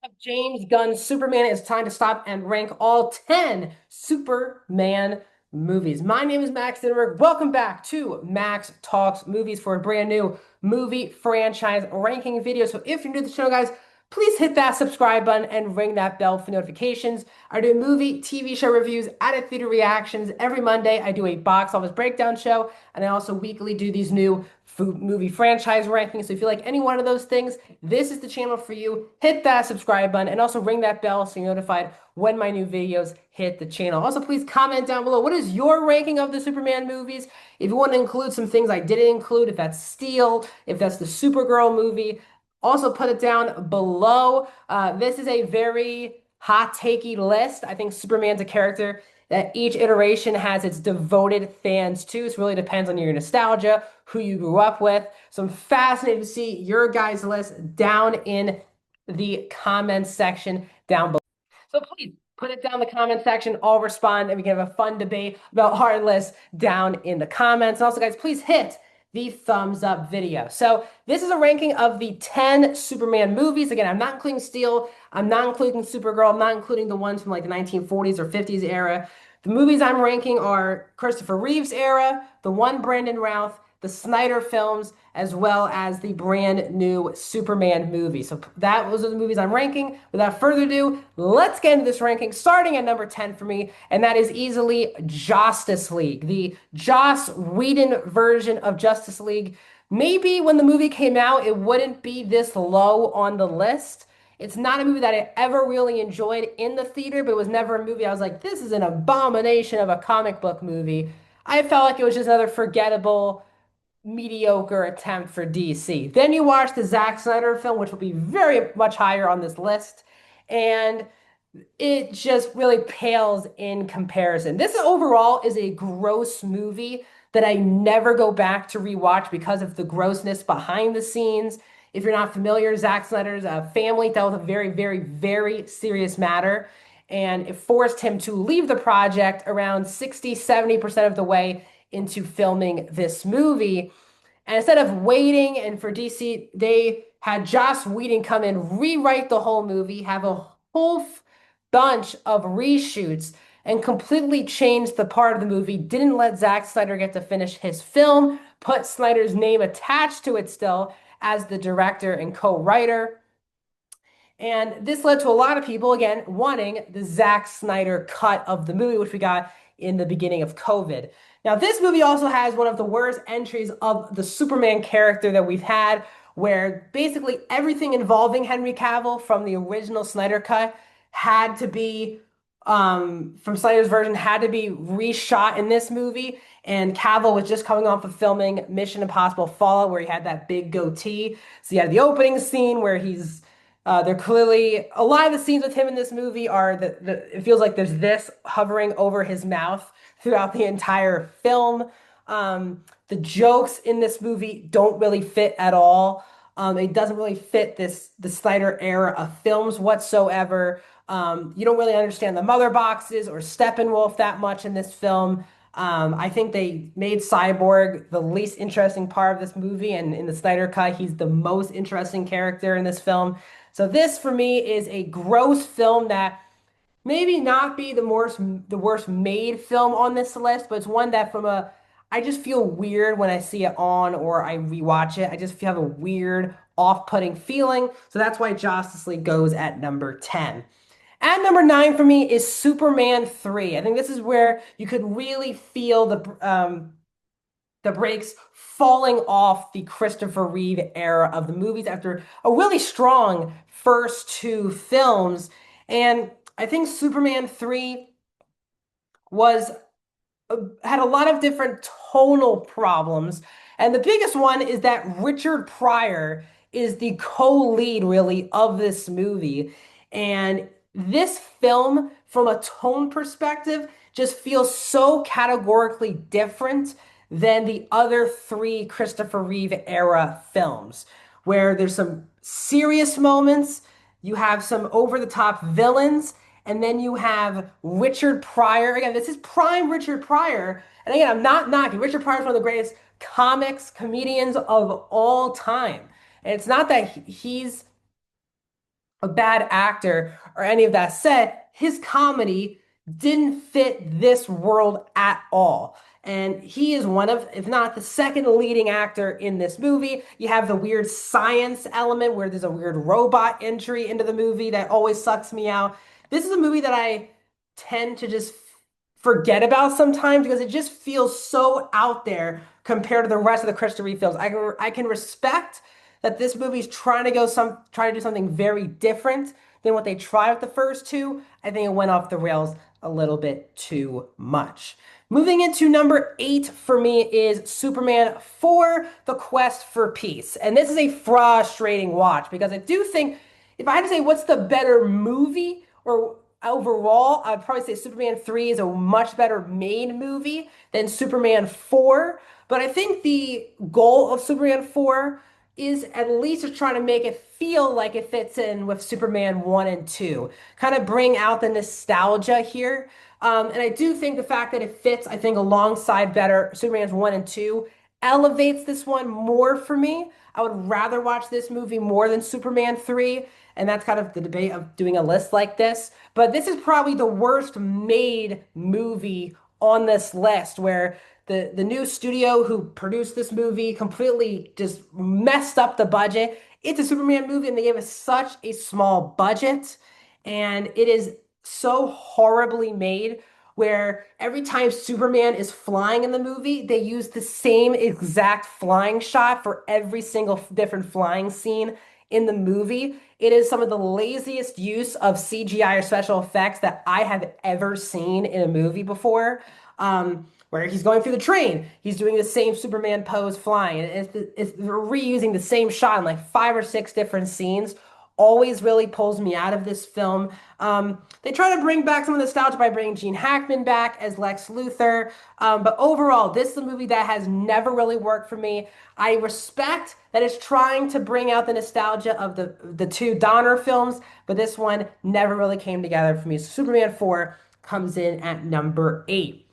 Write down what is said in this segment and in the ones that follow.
Of James Gunn's Superman, it's time to stop and rank all 10 Superman movies. My name is Max Dinberg. Welcome back to Max Talks Movies for a brand new movie franchise ranking video. So if you're new to the channel, guys, please hit that subscribe button and ring that bell for notifications. I do movie, TV show reviews, out of theater reactions. Every Monday, I do a box office breakdown show, and I also weekly do these new movie franchise rankings. So if you like any one of those things, this is the channel for you. Hit that subscribe button and also ring that bell so you're notified when my new videos hit the channel. Also, please comment down below. What is your ranking of the Superman movies? If you want to include some things I didn't include, if that's Steel, if that's the Supergirl movie, also put it down below. This is a very hot takey list. I think Superman's a character that each iteration has its devoted fans too. So it really depends on your nostalgia, who you grew up with. So I'm fascinated to see your guys' list down in the comments section down below. So please put it down in the comment section. I'll respond and we can have a fun debate about our list down in the comments. And also, guys, please hit the thumbs up video. So this is a ranking of the 10 Superman movies. Again, I'm not including Steel. I'm not including Supergirl. I'm not including the ones from like the 1940s or 50s era. The movies I'm ranking are Christopher Reeve's era, the one Brandon Routh, the Snyder films, as well as the brand new Superman movie. So those are the movies I'm ranking. Without further ado, let's get into this ranking, starting at number 10 for me, and that is easily Justice League, the Joss Whedon version of Justice League. Maybe when the movie came out, it wouldn't be this low on the list. It's not a movie that I ever really enjoyed in the theater, but it was never a movie I was like, this is an abomination of a comic book movie. I felt like it was just another forgettable, mediocre attempt for DC. Then you watch the Zack Snyder film, which will be very much higher on this list, and it just really pales in comparison. This overall is a gross movie that I never go back to rewatch because of the grossness behind the scenes. If you're not familiar, Zack Snyder's family dealt with a very, very, very serious matter, and it forced him to leave the project around 60, 70% of the way into filming this movie. And instead of waiting and for DC, they had Joss Whedon come in, rewrite the whole movie, have a whole bunch of reshoots, and completely changed the part of the movie. Didn't let Zack Snyder get to finish his film, put Snyder's name attached to it still as the director and co-writer. And this led to a lot of people, again, wanting the Zack Snyder cut of the movie, which we got in the beginning of COVID. Now, this movie also has one of the worst entries of the Superman character that we've had, where basically everything involving Henry Cavill from the original Snyder cut had to be, from Snyder's version, had to be reshot in this movie. And Cavill was just coming off of filming Mission Impossible Fallout, where he had that big goatee. So you had the opening scene where they're clearly a lot of the scenes with him in this movie are it feels like there's this hovering over his mouth throughout the entire film. The jokes in this movie don't really fit at all. It doesn't really fit the Snyder era of films whatsoever. You don't really understand the mother boxes or Steppenwolf that much in this film. I think they made Cyborg the least interesting part of this movie, and in the Snyder cut, he's the most interesting character in this film. So this for me is a gross film that maybe not be the worst made film on this list, but it's one that I just feel weird when I see it on or I rewatch it. I just have a weird, off-putting feeling. So that's why Justice League goes at number 10. At number 9 for me is Superman 3. I think this is where you could really feel the brakes falling off the Christopher Reeve era of the movies after a really strong first two films. And I think Superman 3 was had a lot of different tonal problems. And the biggest one is that Richard Pryor is the co-lead really of this movie. And this film, from a tone perspective, just feels so categorically different than the other three Christopher Reeve era films, where there's some serious moments, you have some over-the-top villains, and then you have Richard Pryor. Again, this is prime Richard Pryor. And again, I'm not knocking. Richard Pryor is one of the greatest comics comedians of all time. And it's not that he's a bad actor or any of that said, his comedy didn't fit this world at all. And he is one of, if not the second leading actor in this movie. You have the weird science element where there's a weird robot entry into the movie that always sucks me out. This is a movie that I tend to just forget about sometimes because it just feels so out there compared to the rest of the Christopher Reeve films. I can respect that this movie's trying to do something very different than what they tried with the first two. I think it went off the rails a little bit too much. Moving into number 8 for me is Superman 4: The Quest for Peace. And this is a frustrating watch because I do think if I had to say what's the better movie or overall, I'd probably say Superman 3 is a much better made movie than Superman 4. But I think the goal of Superman 4 is at least just trying to make it feel like it fits in with Superman 1 and 2. Kind of bring out the nostalgia here. And I do think the fact that it fits, I think, alongside better Superman's 1 and 2 elevates this one more for me. I would rather watch this movie more than Superman 3. And that's kind of the debate of doing a list like this. But this is probably the worst made movie on this list, where the new studio who produced this movie completely just messed up the budget. It's a Superman movie, and they gave us such a small budget, and it is so horribly made. Where every time Superman is flying in the movie, they use the same exact flying shot for every single different flying scene in the movie. It is some of the laziest use of CGI or special effects that I have ever seen in a movie before. Where he's going through the train, he's doing the same Superman pose flying, and it's reusing the same shot in like 5 or 6 different scenes. Always really pulls me out of this film. They try to bring back some of the nostalgia by bringing Gene Hackman back as Lex Luthor. But overall, this is a movie that has never really worked for me. I respect that it's trying to bring out the nostalgia of the two Donner films, but this one never really came together for me. So Superman 4 comes in at number 8.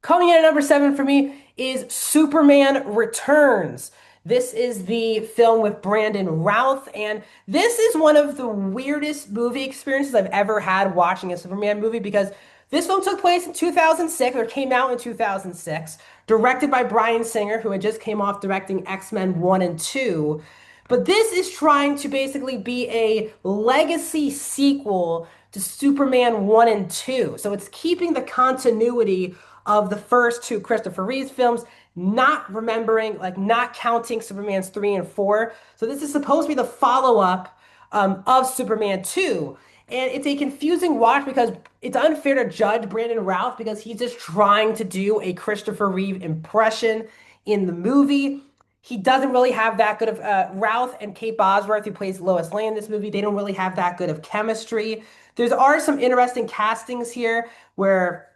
Coming in at number 7 for me is Superman Returns. This is the film with Brandon Routh, and this is one of the weirdest movie experiences I've ever had watching a Superman movie because this film took place in 2006, or came out in 2006, directed by Bryan Singer, who had just came off directing X-Men 1 and 2. But this is trying to basically be a legacy sequel to Superman 1 and 2. So it's keeping the continuity of the first two Christopher Reeves films, not remembering, like not counting Superman's 3 and 4. So this is supposed to be the follow-up of Superman 2. And it's a confusing watch because it's unfair to judge Brandon Routh because he's just trying to do a Christopher Reeve impression in the movie. He doesn't really have that good of Routh and Kate Bosworth, who plays Lois Lane in this movie. They don't really have that good of chemistry. There are some interesting castings here where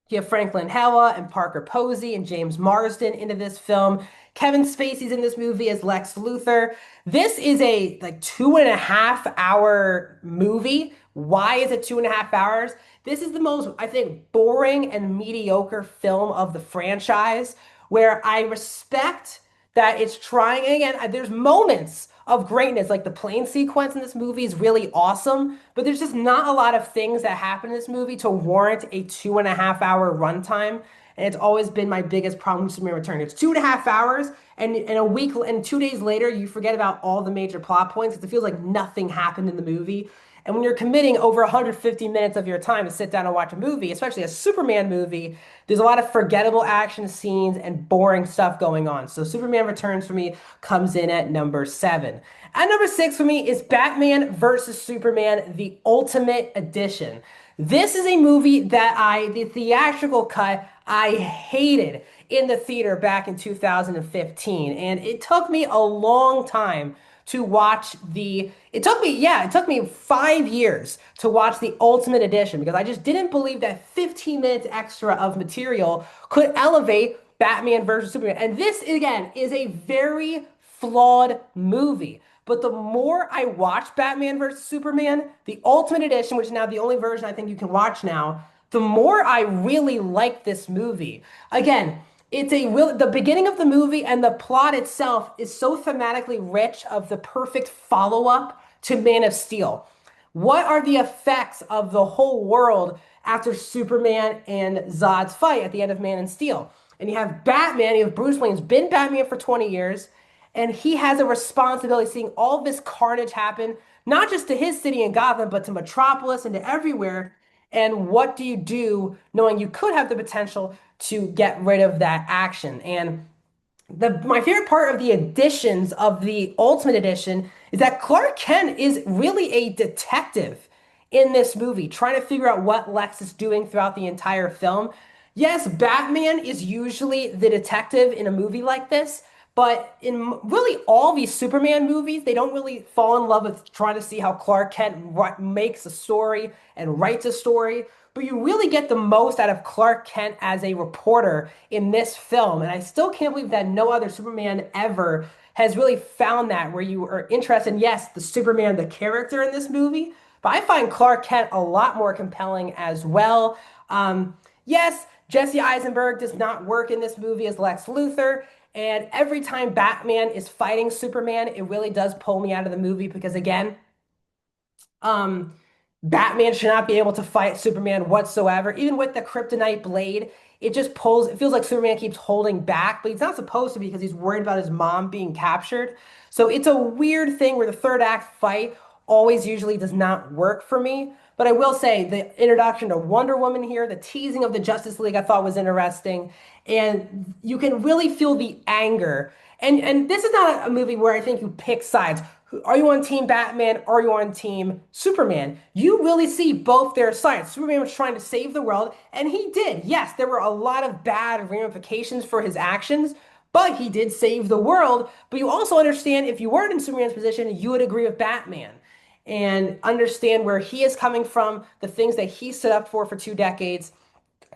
you have Franklin Hella and Parker Posey and James Marsden into this film. Kevin Spacey's in this movie as Lex Luthor. This is a like 2.5 hour movie. Why is it 2.5 hours? This is the most, I think, boring and mediocre film of the franchise, where I respect that it's trying. And again, there's moments of greatness. Like the plane sequence in this movie is really awesome, but there's just not a lot of things that happen in this movie to warrant a 2.5 hour runtime. And it's always been my biggest problem with Superman Return. It's 2.5 hours, and in a week and 2 days later, you forget about all the major plot points because it feels like nothing happened in the movie. And when you're committing over 150 minutes of your time to sit down and watch a movie, especially a Superman movie, there's a lot of forgettable action scenes and boring stuff going on. So Superman Returns for me comes in at number 7. At number 6 for me is Batman versus Superman, the Ultimate Edition. This is a movie that the theatrical cut, I hated in the theater back in 2015. And it took me a long time to watch it took me 5 years to watch the Ultimate Edition because I just didn't believe that 15 minutes extra of material could elevate Batman versus Superman. And this, again, is a very flawed movie. But the more I watch Batman versus Superman, the Ultimate Edition, which is now the only version I think you can watch now, the more I really like this movie. Again, the beginning of the movie and the plot itself is so thematically rich of the perfect follow-up to Man of Steel. What are the effects of the whole world after Superman and Zod's fight at the end of Man of Steel? And you have Batman, you have Bruce Wayne, who's been Batman for 20 years, and he has a responsibility seeing all this carnage happen, not just to his city in Gotham, but to Metropolis and to everywhere. And what do you do knowing you could have the potential to get rid of that action? And my favorite part of the editions of the Ultimate Edition is that Clark Kent is really a detective in this movie, trying to figure out what Lex is doing throughout the entire film. Yes, Batman is usually the detective in a movie like this, but in really all these Superman movies, they don't really fall in love with trying to see how Clark Kent makes a story and writes a story. But you really get the most out of Clark Kent as a reporter in this film. And I still can't believe that no other Superman ever has really found that where you are interested in, yes, the Superman, the character in this movie, but I find Clark Kent a lot more compelling as well. Yes, Jesse Eisenberg does not work in this movie as Lex Luthor. And every time Batman is fighting Superman, it really does pull me out of the movie because, again, um, Batman should not be able to fight Superman whatsoever. Even with the kryptonite blade, it just pulls, it feels like Superman keeps holding back, but he's not supposed to because he's worried about his mom being captured. So it's a weird thing where the third act fight always usually does not work for me. But I will say the introduction to Wonder Woman here, the teasing of the Justice League, I thought was interesting. And you can really feel the anger. And this is not a movie where I think you pick sides. Are you on Team Batman? Are you on Team Superman? You really see both their sides. Superman was trying to save the world, and he did. Yes, there were a lot of bad ramifications for his actions, but he did save the world. But you also understand if you weren't in Superman's position, you would agree with Batman and understand where he is coming from, the things that he stood up for 2 decades.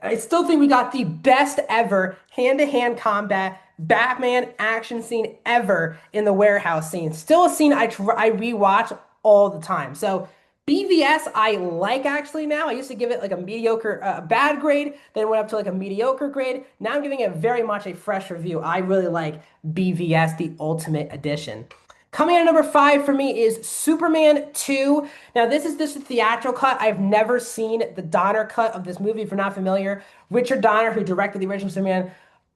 I still think we got the best ever hand-to-hand combat Batman action scene ever in the warehouse scene. Still a scene I rewatch all the time. So BVS I like actually now. I used to give it like a mediocre, bad grade, then went up to like a mediocre grade. Now I'm giving it very much a fresh review. I really like BVS, the Ultimate Edition. Coming in at number 5 for me is Superman 2. Now, this is this theatrical cut. I've never seen the Donner cut of this movie, if you're not familiar. Richard Donner, who directed the original Superman,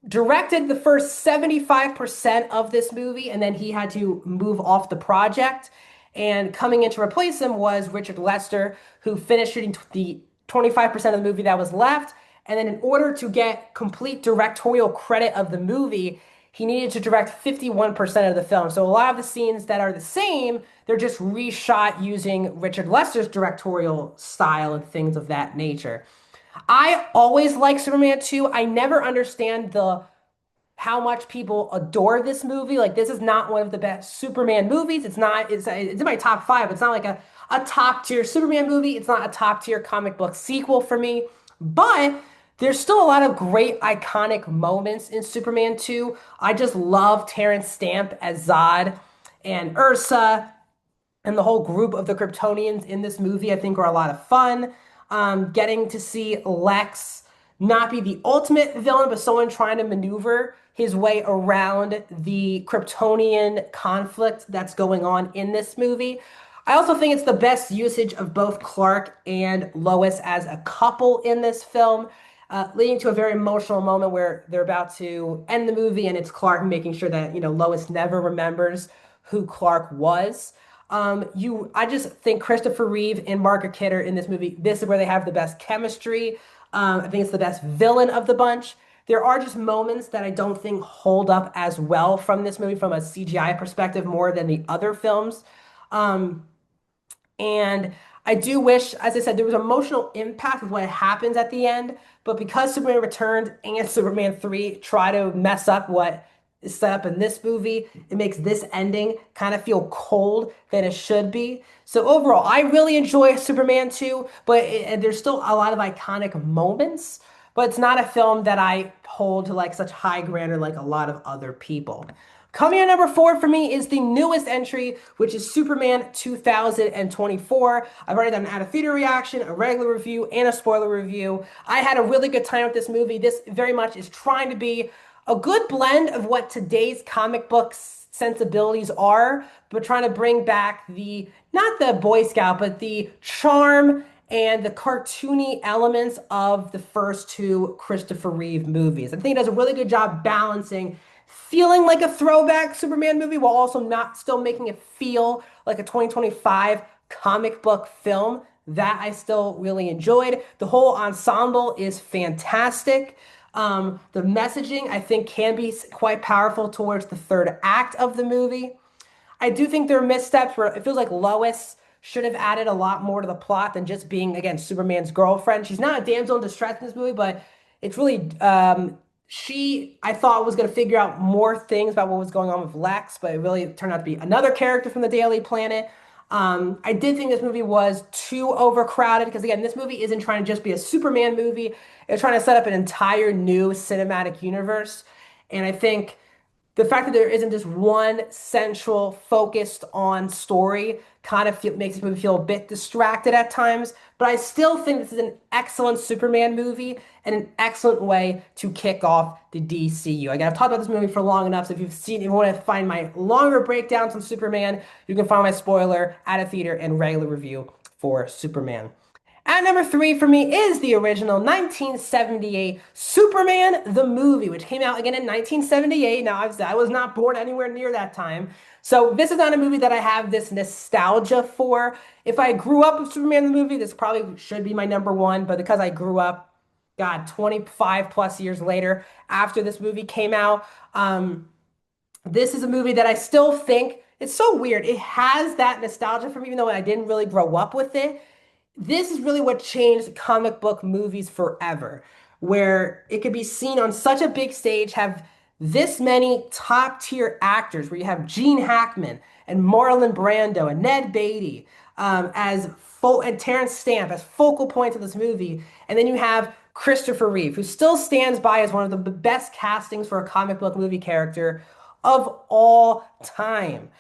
directed the first 75% of this movie, and then he had to move off the project. And coming in to replace him was Richard Lester, who finished shooting the 25% of the movie that was left. And then in order to get complete directorial credit of the movie, he needed to direct 51% of the film. So a lot of the scenes that are the same, they're just reshot using Richard Lester's directorial style and things of that nature. I always like Superman 2. I never understand the how much people adore this movie. Like this is not one of the best Superman movies. It's in my top 5. It's not like a top tier Superman movie. It's not a top tier comic book sequel for me. But there's still a lot of great iconic moments in Superman 2. I just love Terrence Stamp as Zod and Ursa and the whole group of the Kryptonians in this movie. I think are a lot of fun. Getting to see Lex not be the ultimate villain, but someone trying to maneuver his way around the Kryptonian conflict that's going on in this movie. I also think it's the best usage of both Clark and Lois as a couple in this film, leading to a very emotional moment where they're about to end the movie, and it's Clark making sure that Lois never remembers who Clark was. I just think Christopher Reeve and Margaret Kidder in this movie, this is where they have the best chemistry. I think it's the best villain of the bunch. There are just moments that I don't think hold up as well from this movie from a CGI perspective more than the other films. Um, and I do wish, as I said, there was emotional impact with what happens at the end, but because Superman Returns and Superman 3 try to mess up what is set up in this movie, it makes this ending kind of feel cold than it should be. So overall, I really enjoy Superman 2, but there's still a lot of iconic moments, but it's not a film that I hold to like such high grandeur like a lot of other people. Coming in at number 4 for me is the newest entry, which is Superman 2024. I've already done an out-of-theater reaction, a regular review, and a spoiler review. I had a really good time with this movie. This very much is trying to be a good blend of what today's comic books sensibilities are, but trying to bring back the not the Boy Scout, but the charm and the cartoony elements of the first two Christopher Reeve movies. I think he does a really good job balancing feeling like a throwback Superman movie while also not still making it feel like a 2025 comic book film. That I still really enjoyed. The whole ensemble is fantastic. The messaging, I think, can be quite powerful towards the third act of the movie. I do think there are missteps where it feels like Lois should have added a lot more to the plot than just being, again, Superman's girlfriend. She's not a damsel in distress in this movie, but it's really she I thought was going to figure out more things about what was going on with Lex, but it really turned out to be another character from the Daily Planet. I did think this movie was too overcrowded because again, this movie isn't trying to just be a Superman movie. It's trying to set up an entire new cinematic universe. And I think the fact that there isn't just one central focused on story kind of makes me feel a bit distracted at times, but I still think this is an excellent Superman movie and an excellent way to kick off the DCU. Again, I've talked about this movie for long enough, so if you want to find my longer breakdowns on Superman, you can find my spoiler, at a theater, and regular review for Superman. At number three for me is the original 1978 Superman the movie, which came out again in 1978. Now, I was not born anywhere near that time. So this is not a movie that I have this nostalgia for. If I grew up with Superman the movie, this probably should be my number one. But because I grew up, God, 25 plus years later after this movie came out, this is a movie that I still think it's so weird. It has that nostalgia for me, even though I didn't really grow up with it. This is really what changed comic book movies forever, where it could be seen on such a big stage, have this many top tier actors, where you have Gene Hackman and Marlon Brando and Ned Beatty and Terrence Stamp as focal points of this movie, and then you have Christopher Reeve, who still stands by as one of the best castings for a comic book movie character of all time.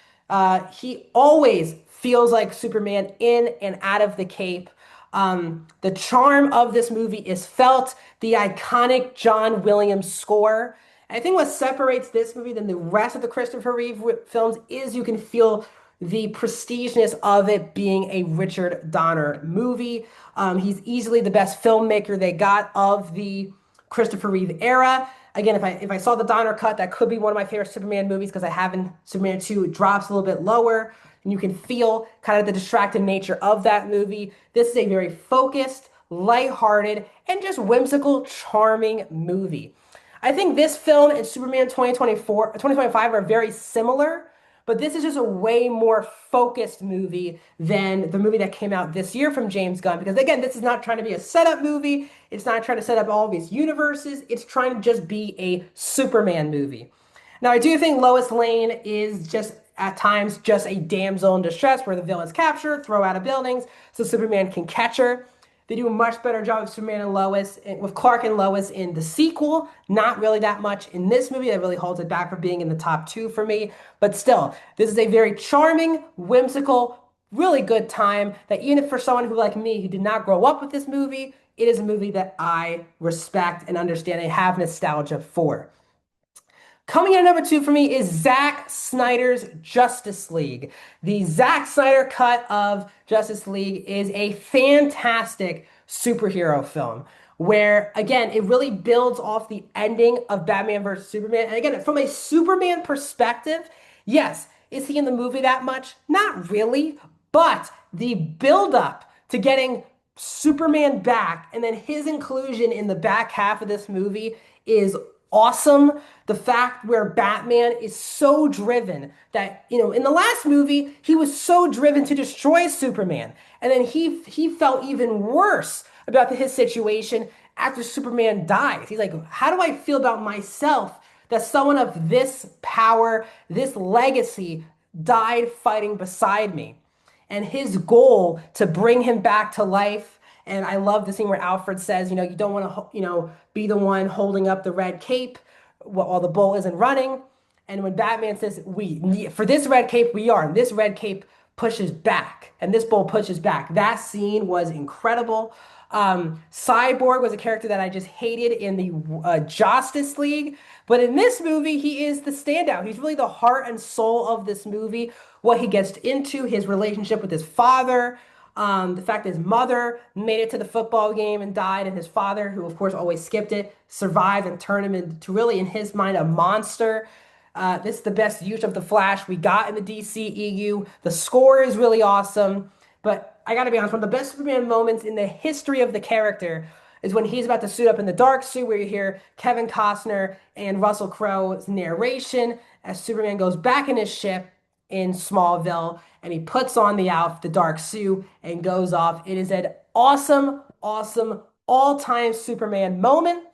He always feels like Superman in and out of the cape. The charm of this movie is felt, the iconic John Williams score. And I think what separates this movie than the rest of the Christopher Reeve films is you can feel the prestigeness of it being a Richard Donner movie. He's easily the best filmmaker they got of the Christopher Reeve era. Again, if I saw the Donner cut, that could be one of my favorite Superman movies because I haven't Superman 2 drops a little bit lower and you can feel kind of the distracted nature of that movie. This is a very focused, lighthearted, and just whimsical, charming movie. I think this film and Superman 2025 are very similar, but this is just a way more focused movie than the movie that came out this year from James Gunn. Because again, this is not trying to be a setup movie. It's not trying to set up all these universes. It's trying to just be a Superman movie. Now, I do think Lois Lane is just at times just a damsel in distress where the villain's captured, throw out of buildings so Superman can catch her. They do a much better job of Superman and Lois, with Clark and Lois in the sequel. Not really that much in this movie. That really holds it back from being in the top two for me. But still, this is a very charming, whimsical, really good time that even if for someone who like me, who did not grow up with this movie, it is a movie that I respect and understand and have nostalgia for. Coming in at number two for me is Zack Snyder's Justice League. The Zack Snyder cut of Justice League is a fantastic superhero film where, again, it really builds off the ending of Batman vs. Superman. And again, from a Superman perspective, yes, is he in the movie that much? Not really, but the buildup to getting Superman back and then his inclusion in the back half of this movie is awesome. The fact where Batman is so driven that, in the last movie, he was so driven to destroy Superman. And then he felt even worse about his situation after Superman dies. He's like, how do I feel about myself that someone of this power, this legacy died fighting beside me? And his goal to bring him back to life. And I love the scene where Alfred says, you don't want to, be the one holding up the red cape while the bull isn't running. And when Batman says, for this red cape, we are. And this red cape pushes back, and this bull pushes back. That scene was incredible. Cyborg was a character that I just hated in the Justice League, but in this movie, he is the standout. He's really the heart and soul of this movie. What he gets into, his relationship with his father, the fact that his mother made it to the football game and died, and his father, who of course always skipped it, survived and turned him into really, in his mind, a monster. This is the best use of the Flash we got in the DCEU. The score is really awesome, but I gotta be honest, one of the best Superman moments in the history of the character is when he's about to suit up in the dark suit, where you hear Kevin Costner and Russell Crowe's narration as Superman goes back in his ship in Smallville and he puts on the dark suit and goes off. It is an awesome, awesome all-time Superman moment.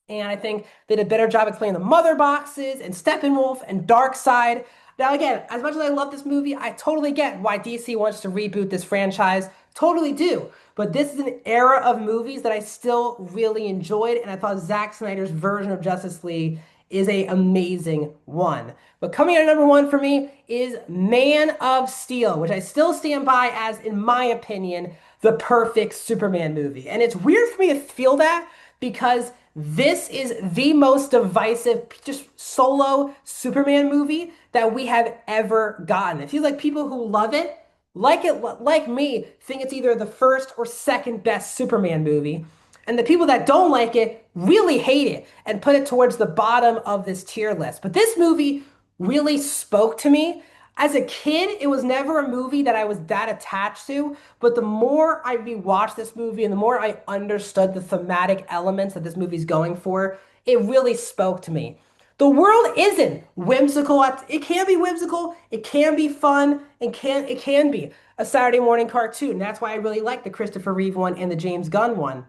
And I think they did a better job explaining the mother boxes and Steppenwolf and Darkseid. Now, again, as much as I love this movie, I totally get why DC wants to reboot this franchise. Totally do. But this is an era of movies that I still really enjoyed, and I thought Zack Snyder's version of Justice League is an amazing one. But coming in at number one for me is Man of Steel, which I still stand by as, in my opinion, the perfect Superman movie. And it's weird for me to feel that because this is the most divisive, just solo Superman movie that we have ever gotten. It feels like people who love it, like me, think it's either the first or second best Superman movie. And the people that don't like it really hate it and put it towards the bottom of this tier list. But this movie really spoke to me. As a kid, it was never a movie that I was that attached to, but the more I rewatched this movie and the more I understood the thematic elements that this movie's going for, it really spoke to me. The world isn't whimsical. It can be whimsical, it can be fun, and it can be a Saturday morning cartoon. That's why I really like the Christopher Reeve one and the James Gunn one.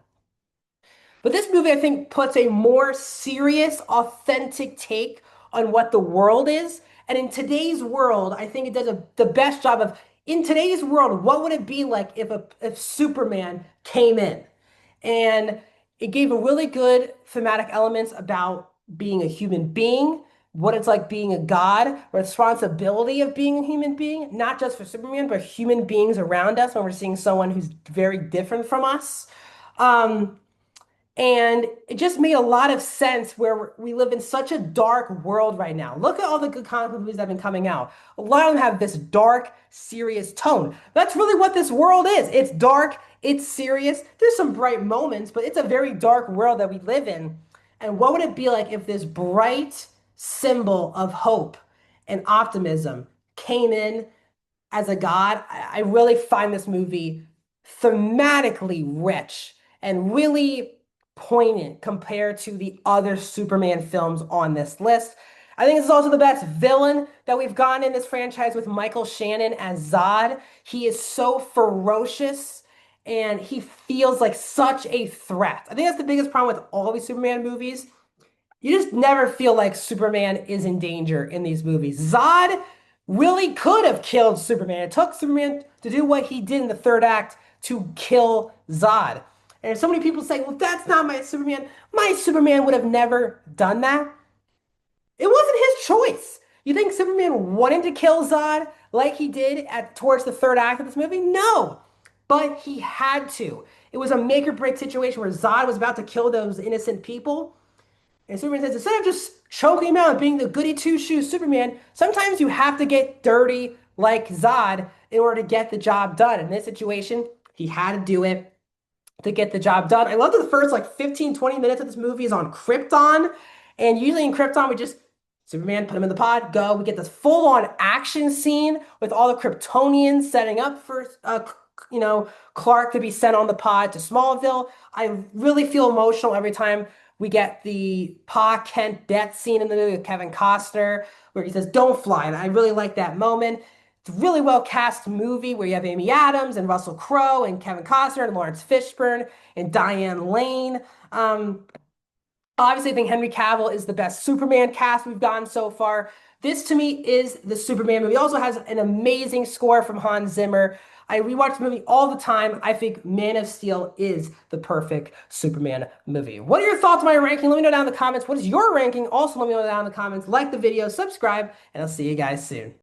But this movie, I think, puts a more serious, authentic take on what the world is. And in today's world, I think it does the best job of, in today's world, what would it be like if Superman came in? And it gave a really good thematic elements about being a human being, what it's like being a god, responsibility of being a human being, not just for Superman, but human beings around us when we're seeing someone who's very different from us. And it just made a lot of sense where we live in such a dark world right now. Look at all the good comic movies that have been coming out. A lot of them have this dark, serious tone. That's really what this world is. It's dark, it's serious. There's some bright moments, but it's a very dark world that we live in. And what would it be like if this bright symbol of hope and optimism came in as a god? I really find this movie thematically rich and really poignant compared to the other Superman films on this list. I think this is also the best villain that we've gotten in this franchise with Michael Shannon as Zod. He is so ferocious and he feels like such a threat. I think that's the biggest problem with all these Superman movies. You just never feel like Superman is in danger in these movies. Zod really could have killed Superman. It took Superman to do what he did in the third act to kill Zod. And so many people say, well, that's not my Superman would have never done that. It wasn't his choice. You think Superman wanted to kill Zod like he did towards the third act of this movie? No, but he had to. It was a make or break situation where Zod was about to kill those innocent people. And Superman says, instead of just choking him out and being the goody two-shoes Superman, sometimes you have to get dirty like Zod in order to get the job done. In this situation, he had to do it to get the job done. I love that the first like 15, 20 minutes of this movie is on Krypton. And usually in Krypton, we just, Superman, put him in the pod, go. We get this full-on action scene with all the Kryptonians setting up for, Clark to be sent on the pod to Smallville. I really feel emotional every time we get the Pa Kent death scene in the movie with Kevin Costner, where he says, don't fly. And I really like that moment. It's a really well cast movie where you have Amy Adams and Russell Crowe and Kevin Costner and Lawrence Fishburne and Diane Lane. Obviously, I think Henry Cavill is the best Superman cast we've gotten so far. This, to me, is the Superman movie. It also has an amazing score from Hans Zimmer. I rewatch the movie all the time. I think Man of Steel is the perfect Superman movie. What are your thoughts on my ranking? Let me know down in the comments. What is your ranking? Also, let me know down in the comments. Like the video, subscribe, and I'll see you guys soon.